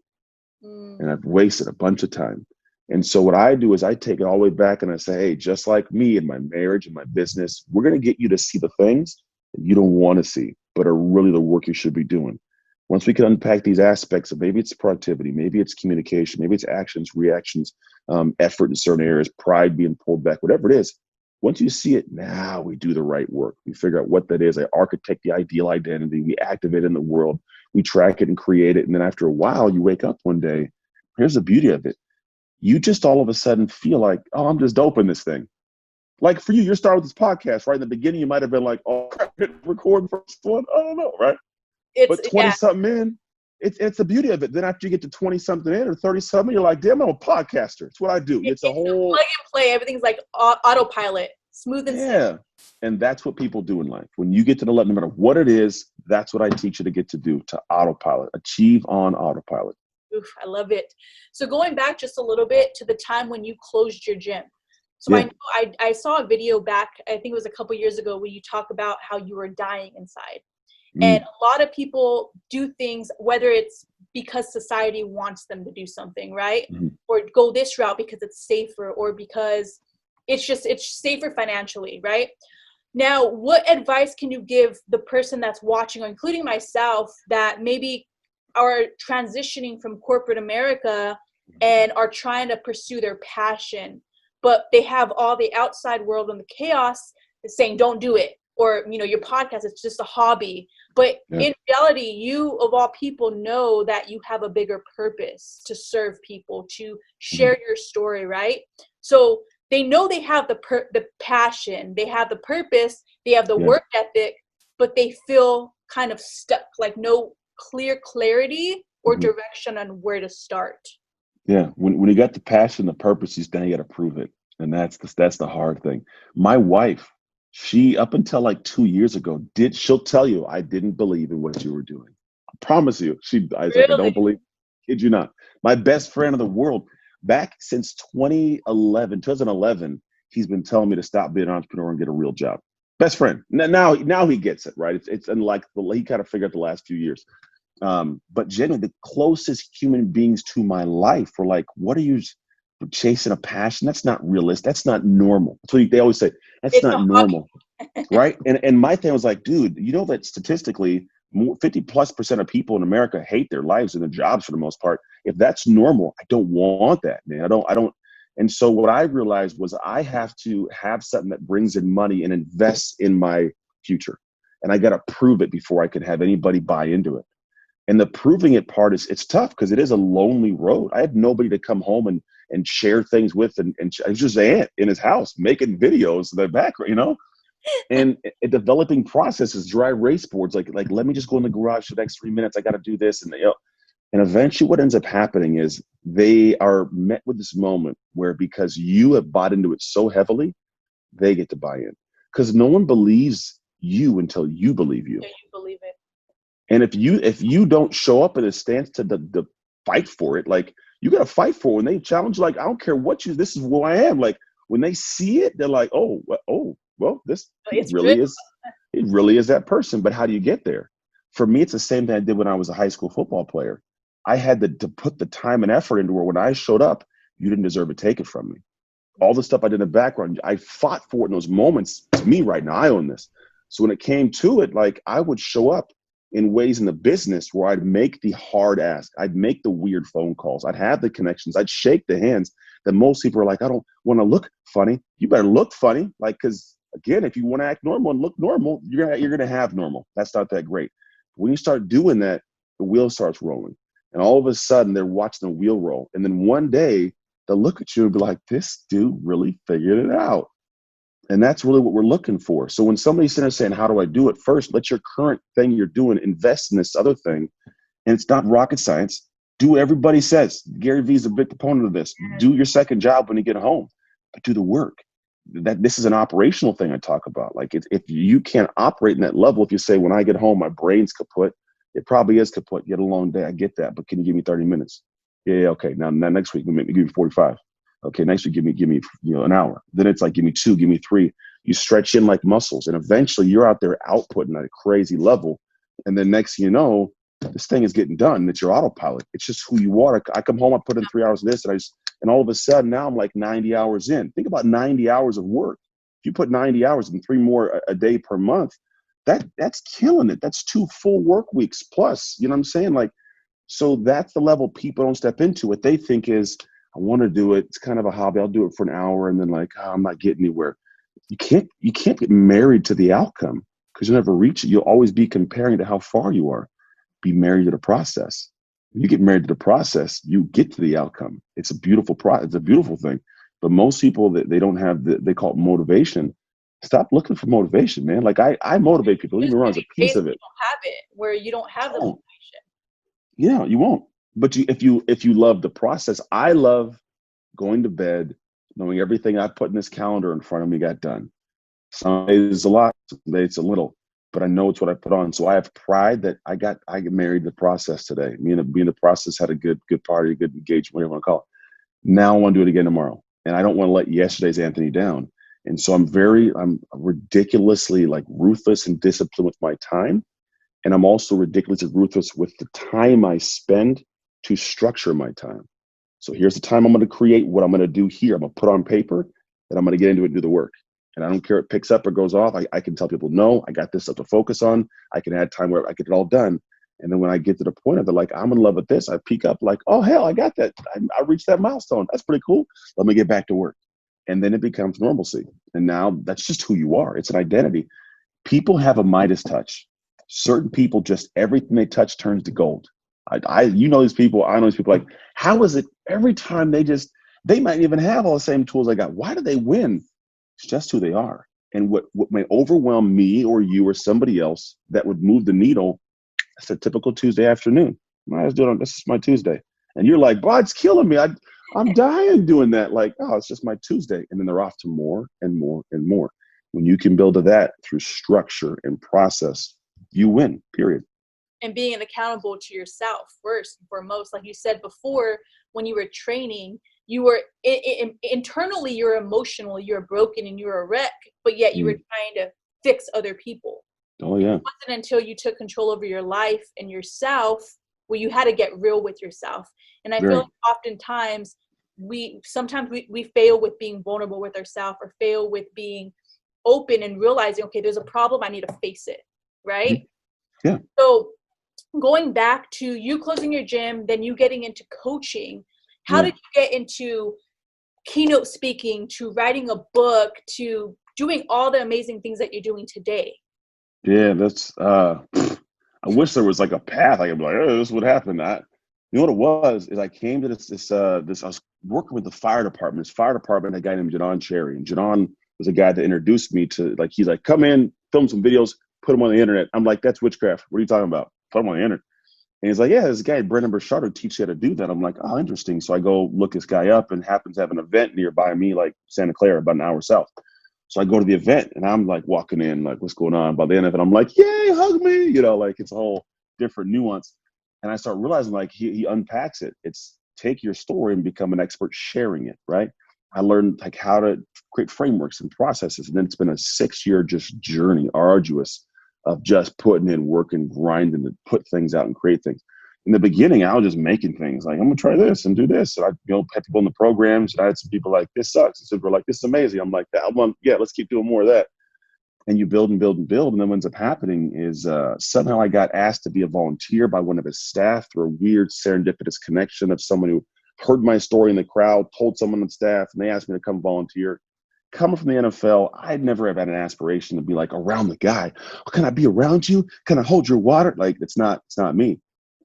And I've wasted a bunch of time. And so what I do is I take it all the way back and I say, hey, just like me in my marriage and my business, we're going to get you to see the things that you don't want to see, but are really the work you should be doing. Once we can unpack these aspects of maybe it's productivity, maybe it's communication, maybe it's actions, reactions, effort in certain areas, pride being pulled back, whatever it is. Once you see it, now we do the right work. We figure out what that is. I architect the ideal identity. We activate it in the world. We track it and create it. And then after a while, you wake up one day. Here's the beauty of it. You just all of a sudden feel like, oh, I'm just dope in this thing. Like for you, you're starting with this podcast, right? In the beginning, you might have been like, oh, record the first one. I don't know, right? But 20-something in, it's the beauty of it. Then after you get to 20-something in or 30-something, you're like, damn, I'm a podcaster. It's what I do. It's a whole plug and play. Everything's like autopilot, smooth and simple. And that's what people do in life. When you get to the level, no matter what it is, that's what I teach you to get to do, to autopilot, achieve on autopilot. Oof, I love it. So going back just a little bit to the time when you closed your gym. So I saw a video back, I think it was a couple years ago, where you talk about how you were dying inside. And a lot of people do things, whether it's because society wants them to do something, right? Or go this route because it's safer, or because it's safer financially, right? Now, what advice can you give the person that's watching, or including myself, that maybe are transitioning from corporate America and are trying to pursue their passion, but they have all the outside world and the chaos saying, don't do it. Or, your podcast, it's just a hobby. But in reality, you of all people know that you have a bigger purpose to serve people, to share your story, right? So they know they have the passion, they have the purpose, they have the work ethic, but they feel kind of stuck, like no clear clarity or direction on where to start. Yeah, when you got the passion, the purpose, you got to prove it. And that's the hard thing. My wife, she, up until like 2 years ago, she'll tell you, I didn't believe in what you were doing. I promise you. I was like, I don't believe, kid you not. My best friend in the world, back since 2011, he's been telling me to stop being an entrepreneur and get a real job. Best friend. Now he gets it, right? It's unlike, he kind of figured out the last few years. But generally, the closest human beings to my life were like, what are you chasing a passion? That's not realistic. That's not normal. That's what they always say. That's not normal, right? And my thing was like, dude, you know that statistically, 50+% of people in America hate their lives and their jobs for the most part. If that's normal, I don't want that, man. I don't. And so what I realized was I have to have something that brings in money and invests in my future. And I got to prove it before I can have anybody buy into it. And the proving it part it's tough because it is a lonely road. I have nobody to come home and share things with. And it's just Ant in his house making videos in the background, And a developing processes, dry race boards, like let me just go in the garage for the next 3 minutes. I got to do this. And eventually what ends up happening is they are met with this moment where, because you have bought into it so heavily, they get to buy in, because no one believes you until you believe you. Yeah, you believe it. And if you don't show up in a stance to fight for it, like, you got to fight for it. When they challenge, like, I don't care what this is who I am. Like, when they see it, they're like, oh, well, this It's really real. is, it really is that person. But how do you get there? For me, it's the same thing I did when I was a high school football player. I had to put the time and effort into where, when I showed up, you didn't deserve to take it from me. All the stuff I did in the background, I fought for it in those moments. To me right now, I own this. So when it came to it, like, I would show up in ways in the business where I'd make the hard ask. I'd make the weird phone calls. I'd have the connections. I'd shake the hands that most people are like, I don't want to look funny. You better look funny. Like, because again, if you want to act normal and look normal, you're going to have normal. That's not that great. When you start doing that, the wheel starts rolling. And all of a sudden, they're watching the wheel roll. And then one day, they'll look at you and be like, this dude really figured it out. And that's really what we're looking for. So when somebody's sitting there saying, how do I do it? First, let your current thing you're doing invest in this other thing. And it's not rocket science. Do what everybody says. Gary Vee's a big proponent of this. Do your second job when you get home, but do the work. This is an operational thing I talk about. Like, if you can't operate in that level, if you say, when I get home, my brain's kaput, it probably is kaput. You had a long day. I get that. But can you give me 30 minutes? Yeah, okay. Now next week, give me 45. Okay, next week, give me an hour. Then it's like, give me 2, give me 3. You stretch in like muscles, and eventually you're out there outputting at a crazy level. And then next thing you know, this thing is getting done. It's your autopilot. It's just who you are. I come home, I put in 3 hours of this, and all of a sudden now I'm like 90 hours in. Think about 90 hours of work. If you put 90 hours and 3 more a day per month, that's killing it. That's 2 full work weeks plus. You know what I'm saying? Like, so that's the level people don't step into. What they think is, I want to do it. It's kind of a hobby. I'll do it for an hour, and then like, oh, I'm not getting anywhere. You can't get married to the outcome, because you'll never reach it. You'll always be comparing to how far you are. Be married to the process. When you get married to the process, you get to the outcome. It's a beautiful it's a beautiful thing. But most people, they don't have they call it motivation. Stop looking for motivation, man. Like, I motivate people. Even runs a piece of it. You don't have it where you don't have the motivation. Yeah, you won't. But if you love the process, I love going to bed knowing everything I put in this calendar in front of me got done. Some days a lot, some days it's a little, but I know it's what I put on. So I have pride that I get married to the process today. Me and the process had a good party, a good engagement, whatever you want to call it. Now I want to do it again tomorrow, and I don't want to let yesterday's Anthony down. And so I'm ridiculously like ruthless and disciplined with my time. And I'm also ridiculously ruthless with the time I spend to structure my time. So here's the time I'm going to create what I'm going to do here. I'm going to put on paper, and I'm going to get into it and do the work. And I don't care if it picks up or goes off. I can tell people, no, I got this stuff to focus on. I can add time where I get it all done. And then when I get to the point of it, like, I'm in love with this, I peak up like, oh, hell, I got that. I reached that milestone. That's pretty cool. Let me get back to work. And then it becomes normalcy. And now that's just who you are. It's an identity. People have a Midas touch. Certain people, just everything they touch turns to gold. You know these people, I know these people. Like, how is it every time they might even have all the same tools I got? Why do they win? It's just who they are. And what may overwhelm me or you or somebody else that would move the needle, that's a typical Tuesday afternoon. This is my Tuesday. And you're like, boy, it's killing me. I'm dying doing that. Like, oh, it's just my Tuesday. And then they're off to more and more and more. When you can build to that through structure and process, you win, period. And being accountable to yourself first and foremost. Like you said before, when you were training, you were internally, you're emotional, you're broken, and you're a wreck, but yet you were trying to fix other people. Oh, yeah. It wasn't until you took control over your life and yourself where you had to get real with yourself. And I feel like oftentimes we fail with being vulnerable with ourselves, or fail with being open and realizing, okay, there's a problem, I need to face it. Right? Yeah. So going back to you closing your gym, then you getting into coaching, how did you get into keynote speaking, to writing a book, to doing all the amazing things that you're doing today? Yeah, that's I wish there was like a path. I could be like, oh, this would happen. You know what it was is I came to this I was working with the fire department. This fire department, a guy named Jadon Cherry, and Jadon was a guy that introduced me to, like, he's like, come in, film some videos, put them on the internet. I'm like, that's witchcraft. What are you talking about? Put them on the internet. And he's like, yeah, this guy, Brendan Burchard, will teach you how to do that. I'm like, oh, interesting. So I go look this guy up, and happens to have an event nearby me, like Santa Clara, about an hour south. So I go to the event, and I'm like walking in, like, what's going on? By the end of it, I'm like, yay, hug me. You know, like, it's a whole different nuance. And I start realizing, like, he unpacks it. It's take your story and become an expert sharing it, right? I learned, like, how to create frameworks and processes. And then it's been a 6-year just journey, arduous, of just putting in work and grinding to put things out and create things. In the beginning, I was just making things like, I'm gonna try this and do this. And I, had people in the programs, and I had some people like, this sucks. And some people were like, this is amazing. I'm like, yeah, let's keep doing more of that. And you build and build and build. And then what ends up happening is somehow I got asked to be a volunteer by one of his staff through a weird serendipitous connection of someone who heard my story in the crowd, told someone on staff, and they asked me to come volunteer. Coming from the NFL, I'd never have had an aspiration to be like around the guy. Oh, can I be around you? Can I hold your water? Like, it's not me.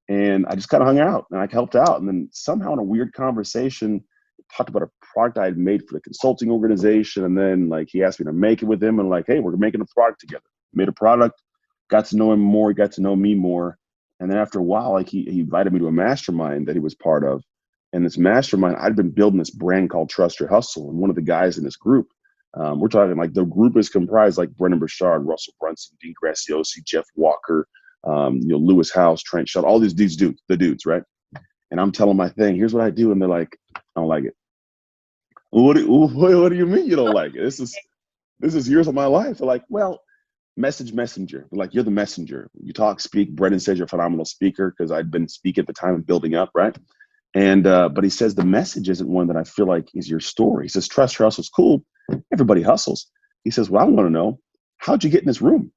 And I just kind of hung out, and I helped out. And then somehow in a weird conversation, talked about a product I had made for the consulting organization. And then, like, he asked me to make it with him, and like, hey, we're making a product together. Made a product, got to know him more, he got to know me more. And then after a while, like, he invited me to a mastermind that he was part of. And this mastermind, I'd been building this brand called Trust Your Hustle. And one of the guys in this group, we're talking like the group is comprised like Brendan Burchard, Russell Brunson, Dean Graziosi, Jeff Walker, Lewis House, Trent Shutt, all these dudes, the dudes, right? And I'm telling my thing, here's what I do. And they're like, I don't like it. What do you mean you don't like it? This is years of my life. They're like, well, messenger. They're like, you're the messenger. You talk, speak. Brendan says you're a phenomenal speaker, because I'd been speaking at the time and building up, right? And but he says the message isn't one that I feel like is your story. He says, trust your hustle's cool. Everybody hustles. He says, well, I want to know, how'd you get in this room?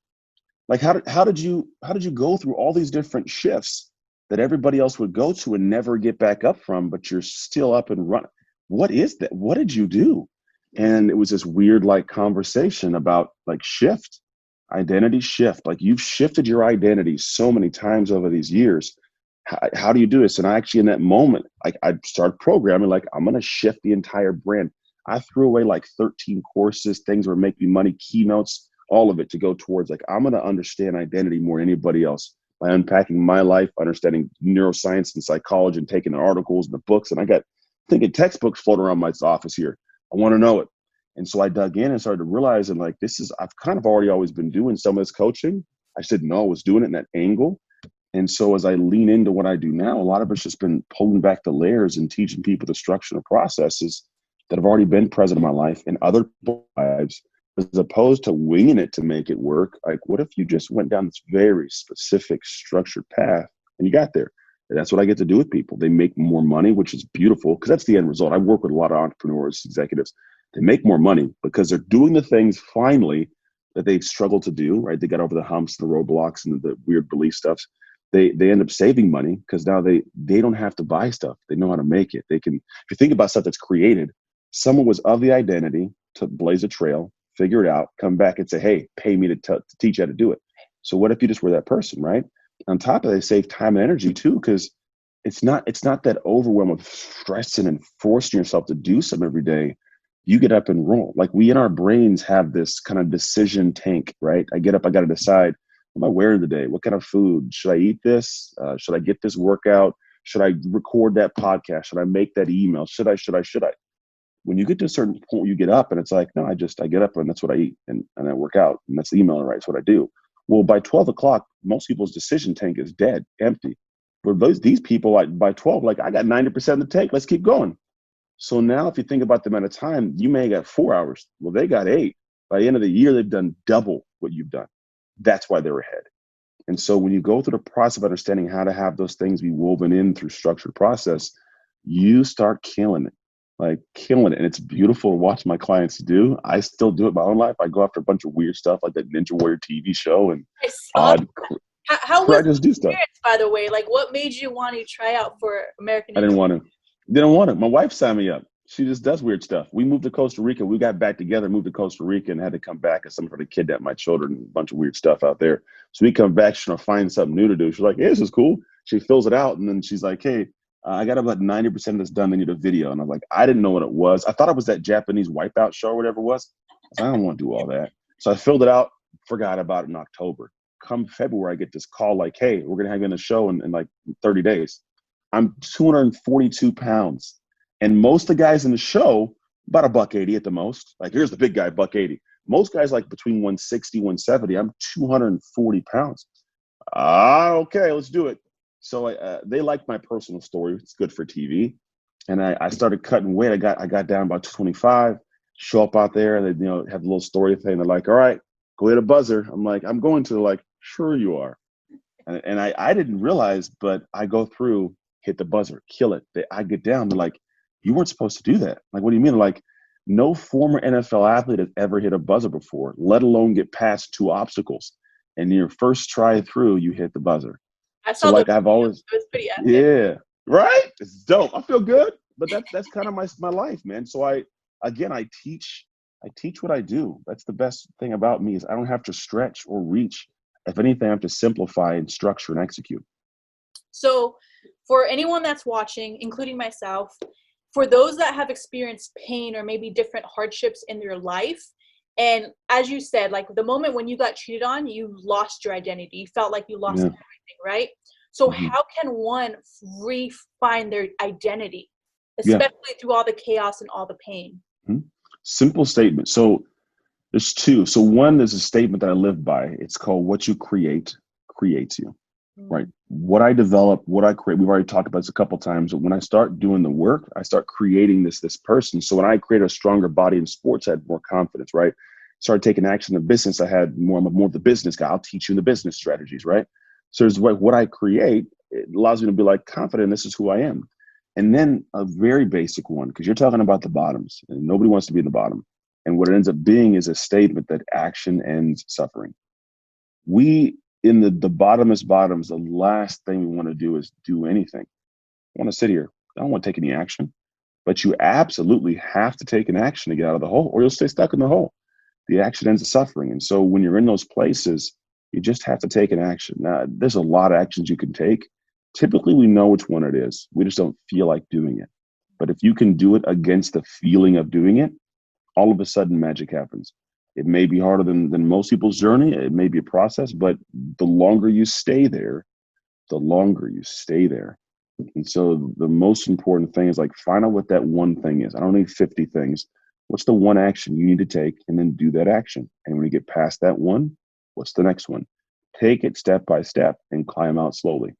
Like, how did you go through all these different shifts that everybody else would go to and never get back up from, but you're still up and running? What is that? What did you do? And it was this weird, like, conversation about, like, identity shift. Like, you've shifted your identity so many times over these years. How do you do this? And I actually, in that moment, like, I started programming, like, I'm going to shift the entire brand. I threw away like 13 courses, things that were making me money, keynotes, all of it to go towards, like, I'm going to understand identity more than anybody else by unpacking my life, understanding neuroscience and psychology, and taking the articles and the books. And I got thinking textbooks floating around my office here. I want to know it. And so I dug in and started to realize, and like, I've kind of always been doing some of this coaching. I just didn't know I was doing it in that angle. And so as I lean into what I do now, a lot of it's just been pulling back the layers and teaching people the structure and processes that have already been present in my life and other lives, as opposed to winging it to make it work. Like, what if you just went down this very specific structured path and you got there? And that's what I get to do with people. They make more money, which is beautiful, because that's the end result. I work with a lot of entrepreneurs, executives. They make more money because they're doing the things finally that they've struggled to do, right? They got over the humps, the roadblocks, and the weird belief stuffs. They end up saving money because now they don't have to buy stuff. They know how to make it. They can, if you think about stuff that's created, someone was of the identity to blaze a trail, figure it out, come back and say, hey, pay me to teach you how to do it. So what if you just were that person, right? On top of that, they save time and energy too, because it's not that overwhelm of stressing and forcing yourself to do something every day. You get up and roll. Like, we in our brains have this kind of decision tank, right? I get up, I got to decide, what am I wearing today? What kind of food? Should I eat this? Should I get this workout? Should I record that podcast? Should I make that email? Should I? When you get to a certain point, you get up and it's like, no, I get up and that's what I eat and I work out and that's the email I write. It's what I do. Well, by 12 o'clock, most people's decision tank is dead, empty. But these people, like, by 12, like, I got 90% of the tank. Let's keep going. So now if you think about the amount of time, you may have got 4 hours. Well, they got 8. By the end of the year, they've done double what you've done. That's why they're ahead. And so when you go through the process of understanding how to have those things be woven in through structured process, you start killing it. And it's beautiful to watch my clients do. I still do it in my own life. I go after a bunch of weird stuff like that Ninja Warrior TV show and odd. How was I just do stuff. By the way, like, what made you want to try out for American? I didn't want to. My wife signed me up. She just does weird stuff. We moved to Costa Rica. We got back together, moved to Costa Rica, and had to come back because someone tried to kidnap my children and a bunch of weird stuff out there. So we come back, she's trying to find something new to do. She's like, hey, this is cool. She fills it out, and then she's like, hey, I got about 90% of this done. They need a video. And I was like, I didn't know what it was. I thought it was that Japanese wipeout show or whatever it was. I was like, I don't want to do all that. So I filled it out, forgot about it in October. Come February, I get this call like, hey, we're going to have you in a show in like 30 days. I'm 242 pounds. And most of the guys in the show, about $180 at the most. Like, here's the big guy, $180. Most guys like between 160, 170. I'm 240 pounds. Okay, let's do it. So they liked my personal story. It's good for TV. And I started cutting weight. I got down about 25, show up out there. They, have a little story thing. They're like, all right, go hit a buzzer. I'm like, I'm going to. Like, sure you are. And I didn't realize, but I go through, hit the buzzer, kill it. I get down. They're like, you weren't supposed to do that. Like, what do you mean? Like, no former NFL athlete has ever hit a buzzer before, let alone get past 2 obstacles. And your first try through, you hit the buzzer. I saw so like I've always, it was pretty epic. Yeah, right. It's dope. I feel good, but that's kind of my life, man. So I teach what I do. That's the best thing about me is I don't have to stretch or reach. If anything, I have to simplify and structure and execute. So for anyone that's watching, including myself, for those that have experienced pain or maybe different hardships in their life, and as you said, like the moment when you got cheated on, you lost your identity. You felt like you lost everything, right? So how can one find their identity, especially through all the chaos and all the pain? Simple statement. So there's 2. So one is a statement that I live by. It's called what you create creates you, right? What I develop, what I create, we've already talked about this a couple of times, but when I start doing the work, I start creating this person. So when I created a stronger body in sports, I had more confidence, right? Started taking action in business. I'm more of the business guy. I'll teach you the business strategies, right? So there's what I create, it allows me to be like confident, this is who I am. And then a very basic one, because you're talking about the bottoms and nobody wants to be in the bottom. And what it ends up being is a statement that action ends suffering. We, in the bottomest bottoms, the last thing we want to do is do anything. I want to sit here. I don't want to take any action. But you absolutely have to take an action to get out of the hole, or you'll stay stuck in the hole. The action ends up suffering. And so when you're in those places, you just have to take an action. Now, there's a lot of actions you can take. Typically, we know which one it is. We just don't feel like doing it. But if you can do it against the feeling of doing it, all of a sudden magic happens. It may be harder than most people's journey. It may be a process, but the longer you stay there, the longer you stay there. And so the most important thing is like, find out what that one thing is. I don't need 50 things. What's the one action you need to take, and then do that action? And when you get past that one, what's the next one? Take it step by step and climb out slowly.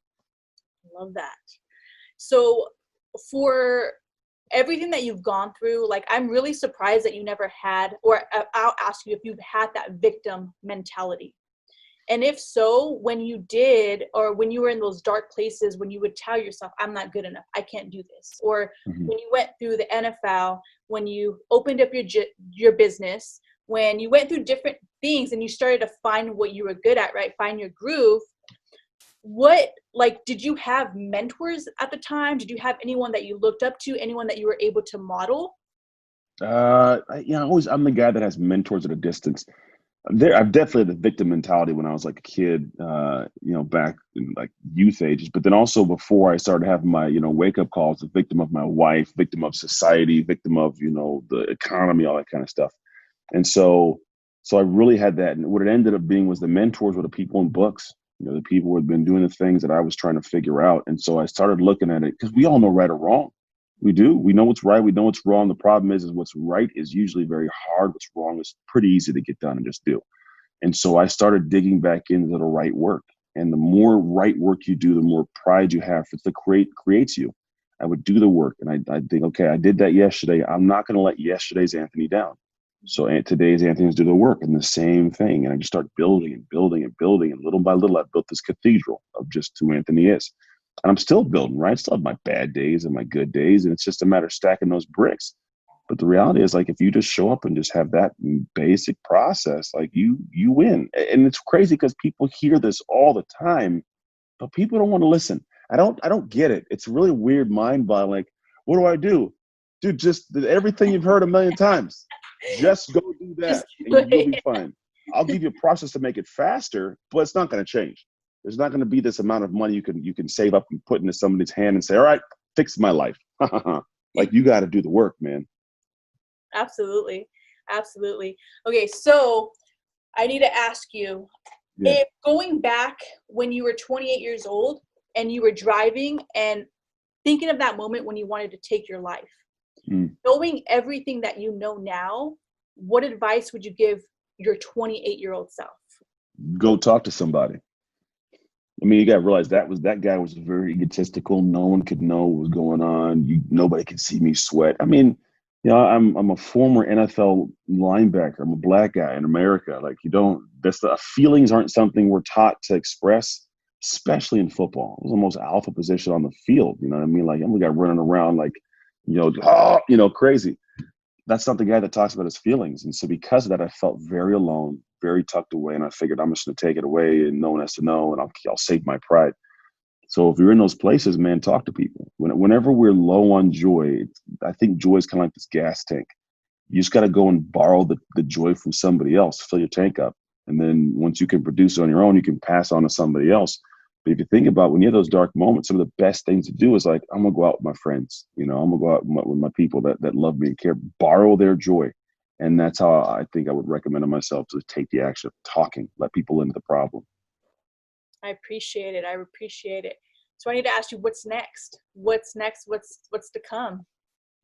Love that. So for everything that you've gone through, like, I'm really surprised that you never had, or I'll ask you if you've had that victim mentality. And if so, when you did, or when you were in those dark places, when you would tell yourself, I'm not good enough, I can't do this. Or when you went through the NFL, when you opened up your business, when you went through different things and you started to find what you were good at, right? Find your groove. Did you have mentors at the time? Did you have anyone that you looked up to, anyone that you were able to model? I'm the guy that has mentors at a distance. I've definitely had the victim mentality when I was like a kid, back in like youth ages, but then also before I started having my, wake up calls, the victim of my wife, victim of society, victim of, the economy, all that kind of stuff. And so I really had that. And what it ended up being was the mentors were the people in books, the people who had been doing the things that I was trying to figure out. And so I started looking at it, because we all know right or wrong. We do. We know what's right. We know what's wrong. The problem is what's right is usually very hard. What's wrong is pretty easy to get done and just do. And so I started digging back into the right work. And the more right work you do, the more pride you have. It's the creates you. I would do the work, and I'd think, okay, I did that yesterday. I'm not going to let yesterday's Anthony down. So today's Anthony's do the work, and the same thing. And I just start building and building and building. And little by little, I built this cathedral of just who Anthony is. And I'm still building, right? I still have my bad days and my good days. And it's just a matter of stacking those bricks. But the reality is, like, if you just show up and just have that basic process, like you win. And it's crazy because people hear this all the time, but people don't want to listen. I don't get it. It's really weird, mind-boggling. Like, what do I do? Dude, just everything you've heard a million times. Just go do that and you'll be fine. I'll give you a process to make it faster, but it's not going to change. There's not going to be this amount of money you can save up and put into somebody's hand and say, all right, fix my life. Like, you got to do the work, man. Absolutely. Absolutely. Okay. So I need to ask you, Yeah. if going back when you were 28 years old and you were driving and thinking of that moment when you wanted to take your life, knowing everything that you know now, what advice would you give your 28-year-old self? Go talk to somebody. I mean, you got to realize that guy was very egotistical. No one could know what was going on. Nobody could see me sweat. I mean, you know, I'm a former NFL linebacker. I'm a black guy in America. Like, feelings aren't something we're taught to express, especially in football. It was the most alpha position on the field. You know what I mean? Like, I'm the guy running around like, crazy. That's not the guy that talks about his feelings. And so because of that, I felt very alone, very tucked away. And I figured I'm just going to take it away and no one has to know, and I'll save my pride. So if you're in those places, man, talk to people. Whenever we're low on joy, I think joy is kind of like this gas tank. You just got to go and borrow the joy from somebody else, fill your tank up. And then once you can produce it on your own, you can pass on to somebody else. But if you think about when you have those dark moments, some of the best things to do is like, I'm going to go out with my friends. You know, I'm going to go out with my people that love me and care, borrow their joy. And that's how I think I would recommend to myself to take the action of talking, let people into the problem. I appreciate it. I appreciate it. So I need to ask you, what's next? What's next? What's to come?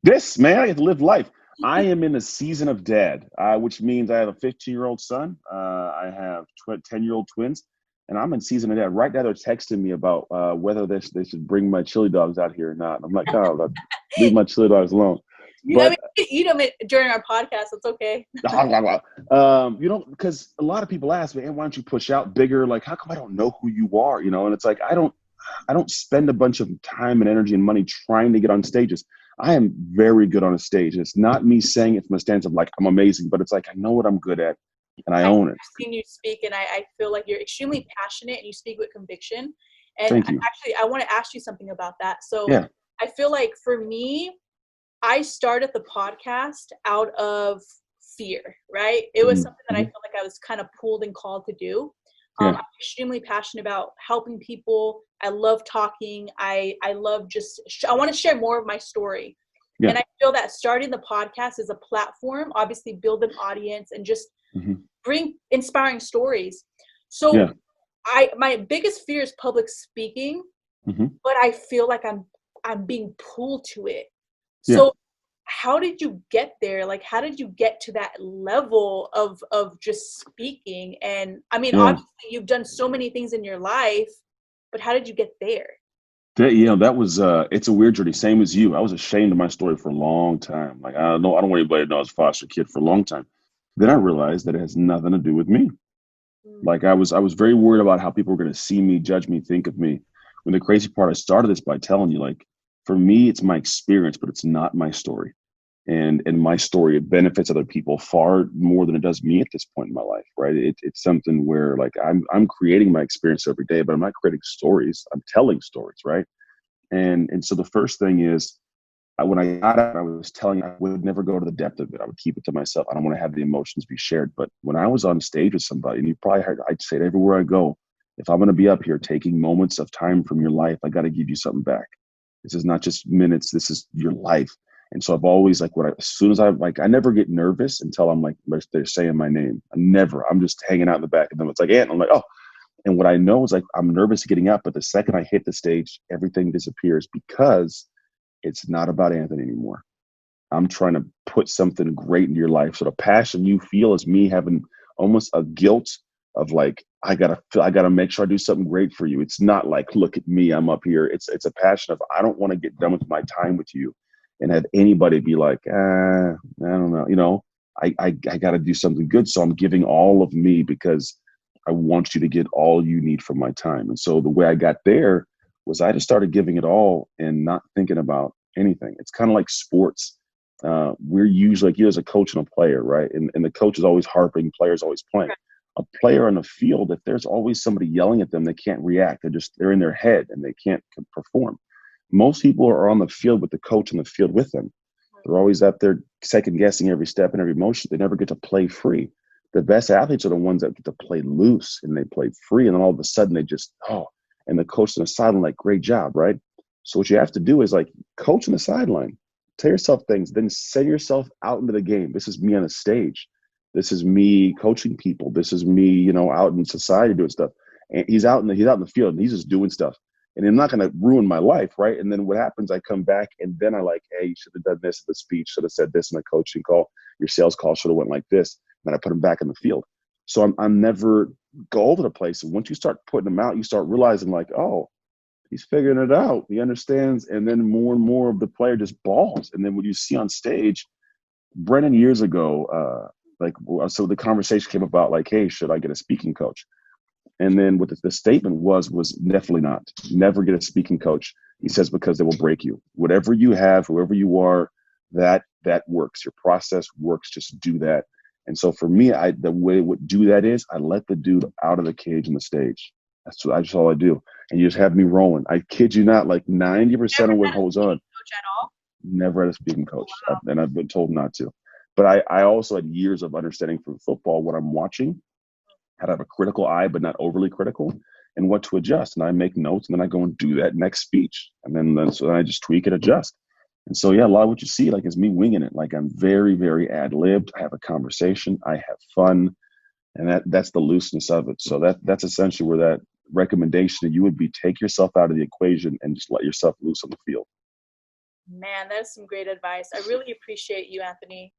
This, man, I get to live life. I am in a season of dad, which means I have a 15-year-old son. I have 10-year-old twins. And I'm in season of dad. Right now, they're texting me about whether they should bring my chili dogs out here or not. I'm like, oh, leave my chili dogs alone. But, you eat them during our podcast. It's okay. Because a lot of people ask me, hey, why don't you push out bigger? Like, how come I don't know who you are? You know, and it's like, I don't spend a bunch of time and energy and money trying to get on stages. I am very good on a stage. It's not me saying it from a stance of like, I'm amazing, but it's like, I know what I'm good at and I own it. I've seen you speak, and I feel like you're extremely passionate and you speak with conviction. And Thank you. Actually, I want to ask you something about that. So yeah. I feel like for me, I started the podcast out of fear, right? It was something that I felt like I was kind of pulled and called to do. I'm extremely passionate about helping people. I love talking. I love I want to share more of my story. Yeah. And I feel that starting the podcast is a platform, obviously build an audience and just bring inspiring stories. So my biggest fear is public speaking, but I feel like I'm being pulled to it. So how did you get there? Like, how did you get to that level of just speaking? And I mean, obviously you've done so many things in your life, but how did you get there? That was, it's a weird journey. Same as you. I was ashamed of my story for a long time. Like, I don't want anybody to know I was a foster kid for a long time. Then I realized that it has nothing to do with me. Like, I was very worried about how people were going to see me, judge me, think of me. When the crazy part, I started this by telling you, like, for me, it's my experience, but it's not my story. And my story, it benefits other people far more than it does me at this point in my life, right? It's something where, like, I'm creating my experience every day, but I'm not creating stories. I'm telling stories, right? And so the first thing is, when I got out, I was telling you I would never go to the depth of it. I would keep it to myself. I don't want to have the emotions be shared. But when I was on stage with somebody, and you probably heard, I'd say it everywhere I go, if I'm going to be up here taking moments of time from your life, I got to give you something back. This is not just minutes. This is your life. And so I've always, like, as soon as I never get nervous until I'm like, they're saying my name. I'm just hanging out in the back of them. It's like, and I'm like, oh. And what I know is, like, I'm nervous getting up, but the second I hit the stage, everything disappears because it's not about Anthony anymore. I'm trying to put something great into your life. So the passion you feel is me having almost a guilt of, like, I gotta make sure I do something great for you. It's not like, look at me, I'm up here. It's a passion of, I don't want to get done with my time with you and have anybody be like, I don't know. You know, I got to do something good. So I'm giving all of me because I want you to get all you need from my time. And so the way I got there was I just started giving it all and not thinking about anything. It's kind of like sports. We're usually, like, you as a coach and a player, right? And the coach is always harping, players always playing. A player on the field, if there's always somebody yelling at them, they can't react. They're in their head and they can't perform. Most people are on the field with the coach on the field with them. They're always up there second guessing every step and every motion. They never get to play free. The best athletes are the ones that get to play loose and they play free. And then all of a sudden they just, and the coach on the sideline, like, great job, right? So what you have to do is like coach on the sideline, tell yourself things, then send yourself out into the game. This is me on a stage. This is me coaching people. This is me, you know, out in society doing stuff. And he's out in the field and he's just doing stuff. And I'm not going to ruin my life, right? And then what happens, I come back and then I like, hey, you should have done this in the speech, should have said this in the coaching call. Your sales call should have went like this. And then I put him back in the field. So I'm never go over the place. And once you start putting them out, you start realizing like, oh, he's figuring it out. He understands. And then more and more of the player just balls. And then when you see on stage, Brennan years ago, so the conversation came about like, hey, should I get a speaking coach? And then what the statement was definitely not. Never get a speaking coach. He says, because they will break you. Whatever you have, whoever you are, that works. Your process works. Just do that. And so for me, the way what do that is, I let the dude out of the cage on the stage. That's all I do. And you just have me rolling. I kid you not, like 90% of what goes on. Coach at all? Never had a speaking coach. Wow. And I've been told not to. But I also had years of understanding from football what I'm watching, how to have a critical eye, but not overly critical, and what to adjust. And I make notes, and then I go and do that next speech. And then so I just tweak and adjust. And so, yeah, a lot of what you see like is me winging it. Like I'm very, very ad-libbed. I have a conversation. I have fun. And that's the looseness of it. So that's essentially where that recommendation that you would be, take yourself out of the equation and just let yourself loose on the field. Man, that's some great advice. I really appreciate you, Anthony.